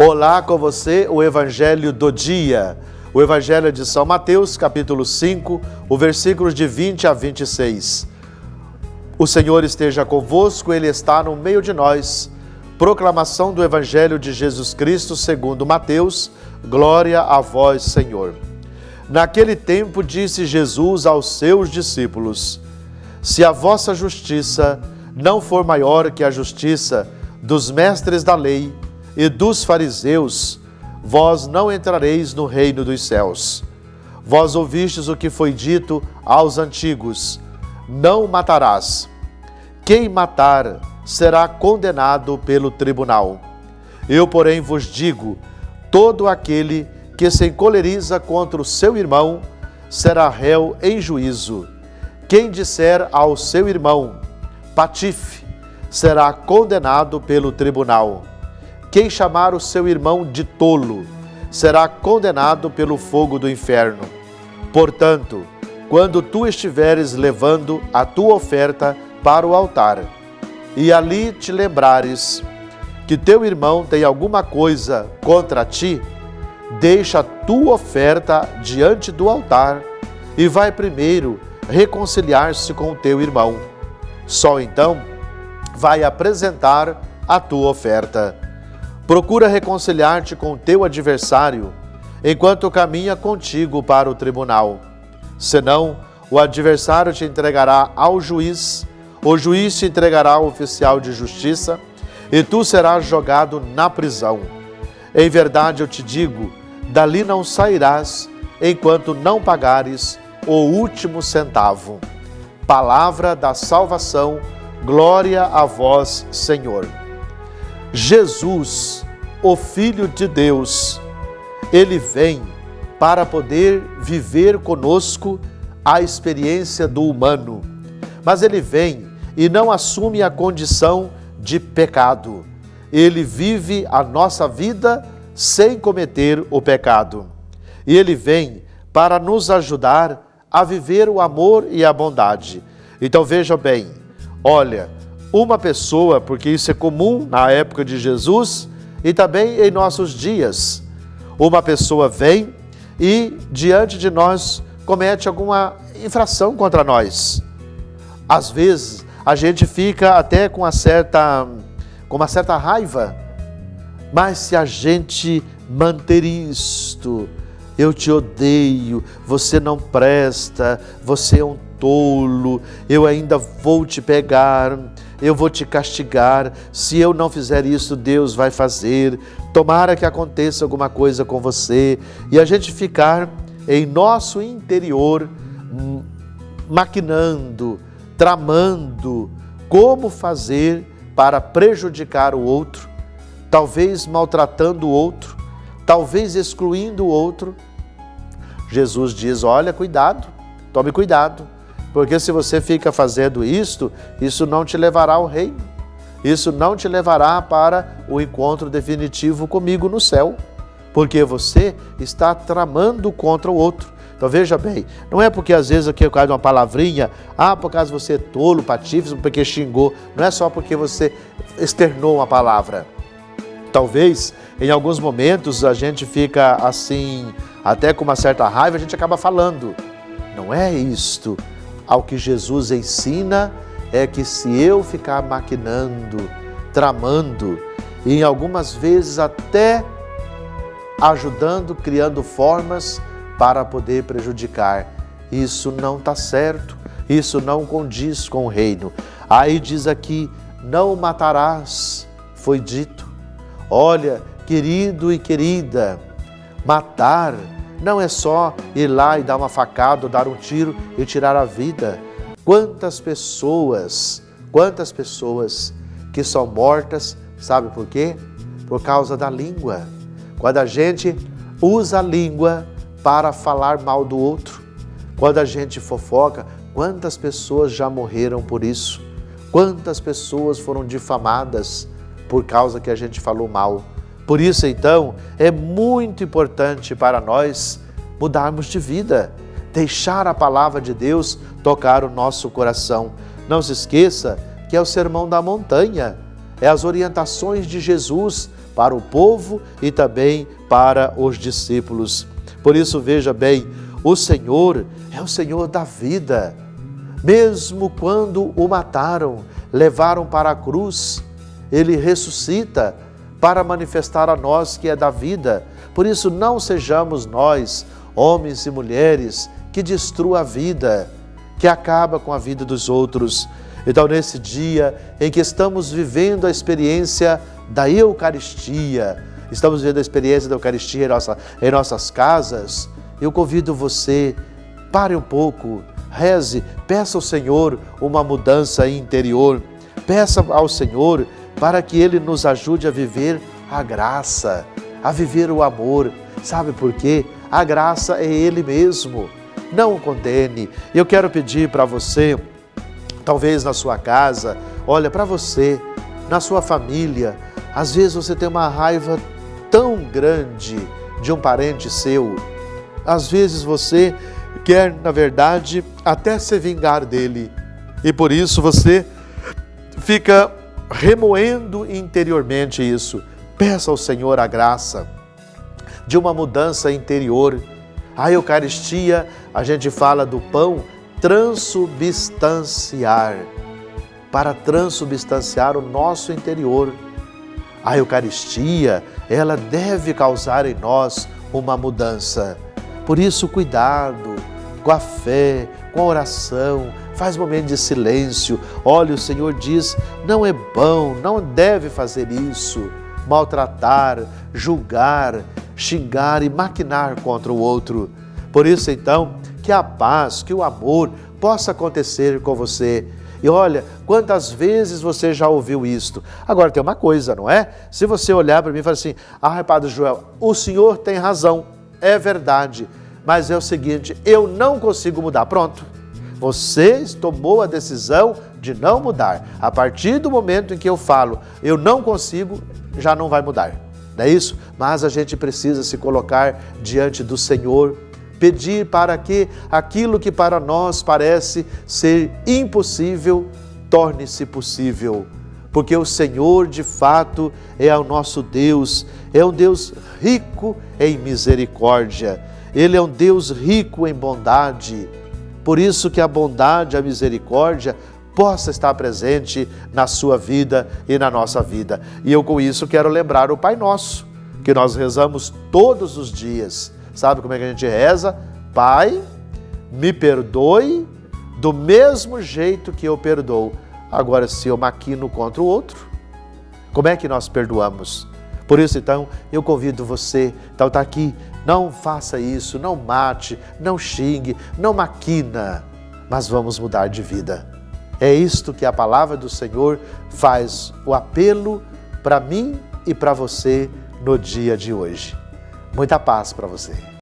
Olá com você, o Evangelho do dia. O Evangelho de São Mateus, capítulo 5, o versículos de 20 a 26. O Senhor esteja convosco, Ele está no meio de nós. Proclamação do Evangelho de Jesus Cristo segundo Mateus. Glória a vós, Senhor. Naquele tempo disse Jesus aos seus discípulos: Se a vossa justiça não for maior que a justiça dos mestres da lei e dos fariseus, vós não entrareis no reino dos céus. Vós ouvistes o que foi dito aos antigos: não matarás. Quem matar será condenado pelo tribunal. Eu, porém, vos digo: todo aquele que se encoleriza contra o seu irmão será réu em juízo. Quem disser ao seu irmão: patife, será condenado pelo tribunal. Quem chamar o seu irmão de tolo será condenado pelo fogo do inferno. Portanto, quando tu estiveres levando a tua oferta para o altar, e ali te lembrares que teu irmão tem alguma coisa contra ti, deixa a tua oferta diante do altar e vai primeiro reconciliar-se com o teu irmão. Só então vai apresentar a tua oferta. Procura reconciliar-te com o teu adversário enquanto caminha contigo para o tribunal. Senão, o adversário te entregará ao juiz, o juiz te entregará ao oficial de justiça e tu serás jogado na prisão. Em verdade eu te digo, dali não sairás enquanto não pagares o último centavo. Palavra da salvação, glória a vós, Senhor. Jesus, o Filho de Deus, Ele vem para poder viver conosco a experiência do humano. Mas Ele vem e não assume a condição de pecado. Ele vive a nossa vida sem cometer o pecado. E Ele vem para nos ajudar a viver o amor e a bondade. Então veja bem, olha, uma pessoa, porque isso é comum na época de Jesus e também em nossos dias, uma pessoa vem e diante de nós comete alguma infração contra nós. Às vezes a gente fica até com uma certa raiva, mas se a gente manter isto, eu te odeio, você não presta, você é um tolo, eu ainda vou te pegar, eu vou te castigar, se eu não fizer isso, Deus vai fazer, tomara que aconteça alguma coisa com você, e a gente ficar em nosso interior maquinando, tramando como fazer para prejudicar o outro, talvez maltratando o outro, talvez excluindo o outro. Jesus diz: olha, cuidado, tome cuidado, porque se você fica fazendo isto, isso não te levará ao reino, isso não te levará para o encontro definitivo comigo no céu, porque você está tramando contra o outro. Então veja bem, não é porque às vezes aqui eu caio de uma palavrinha, por causa você é tolo, patífice, porque xingou, não é só porque você externou uma palavra. Talvez em alguns momentos a gente fica assim, até com uma certa raiva, a gente acaba falando. Não é isto. Ao que Jesus ensina é que se eu ficar maquinando, tramando, e em algumas vezes até ajudando, criando formas para poder prejudicar, isso não está certo, isso não condiz com o reino. Aí diz aqui: não matarás, foi dito. Olha, querido e querida, matar não é só ir lá e dar uma facada, ou dar um tiro e tirar a vida. Quantas pessoas que são mortas, sabe por quê? Por causa da língua. Quando a gente usa a língua para falar mal do outro, quando a gente fofoca, quantas pessoas já morreram por isso? Quantas pessoas foram difamadas por causa que a gente falou mal? Por isso, então, é muito importante para nós mudarmos de vida, deixar a palavra de Deus tocar o nosso coração. Não se esqueça que é o Sermão da Montanha, é as orientações de Jesus para o povo e também para os discípulos. Por isso, veja bem, o Senhor é o Senhor da vida. Mesmo quando o mataram, levaram para a cruz, Ele ressuscita para manifestar a nós que é da vida. Por isso, não sejamos nós, homens e mulheres, que destruam a vida, que acaba com a vida dos outros. Então, nesse dia em que estamos vivendo a experiência da Eucaristia, estamos vivendo a experiência da Eucaristia em nossas casas, eu convido você, pare um pouco, reze, peça ao Senhor uma mudança interior, peça ao Senhor para que Ele nos ajude a viver a graça, a viver o amor. Sabe por quê? A graça é Ele mesmo. Não o condene. Eu quero pedir para você, talvez na sua casa, olha, para você, na sua família, às vezes você tem uma raiva tão grande de um parente seu, às vezes você quer, na verdade, até se vingar dele, e por isso você fica remoendo interiormente isso. Peça ao Senhor a graça de uma mudança interior. A Eucaristia, a gente fala do pão transubstanciar, para transubstanciar o nosso interior. A Eucaristia, ela deve causar em nós uma mudança. Por isso, cuidado com a fé, com a oração, faz momento de silêncio. Olha, o Senhor diz, não é bom, não deve fazer isso, maltratar, julgar, xingar e maquinar contra o outro. Por isso, então, que a paz, que o amor possa acontecer com você. E olha, quantas vezes você já ouviu isto? Agora tem uma coisa, não é? Se você olhar para mim e falar assim, Padre Joel, o senhor tem razão, é verdade, mas é o seguinte, eu não consigo mudar. Pronto, você tomou a decisão de não mudar. A partir do momento em que eu falo, eu não consigo, já não vai mudar. Não é isso? Mas a gente precisa se colocar diante do Senhor, pedir para que aquilo que para nós parece ser impossível, torne-se possível. Porque o Senhor, de fato, é o nosso Deus, é um Deus rico em misericórdia. Ele é um Deus rico em bondade. Por isso que a bondade, a misericórdia possa estar presente na sua vida e na nossa vida. E eu com isso quero lembrar o Pai Nosso, que nós rezamos todos os dias. Sabe como é que a gente reza? Pai, me perdoe do mesmo jeito que eu perdoo. Agora, se eu maquino contra o outro, como é que nós perdoamos? Por isso, então, eu convido você, então está aqui, não faça isso, não mate, não xingue, não maquina, mas vamos mudar de vida. É isto que a palavra do Senhor faz, o apelo para mim e para você no dia de hoje. Muita paz para você.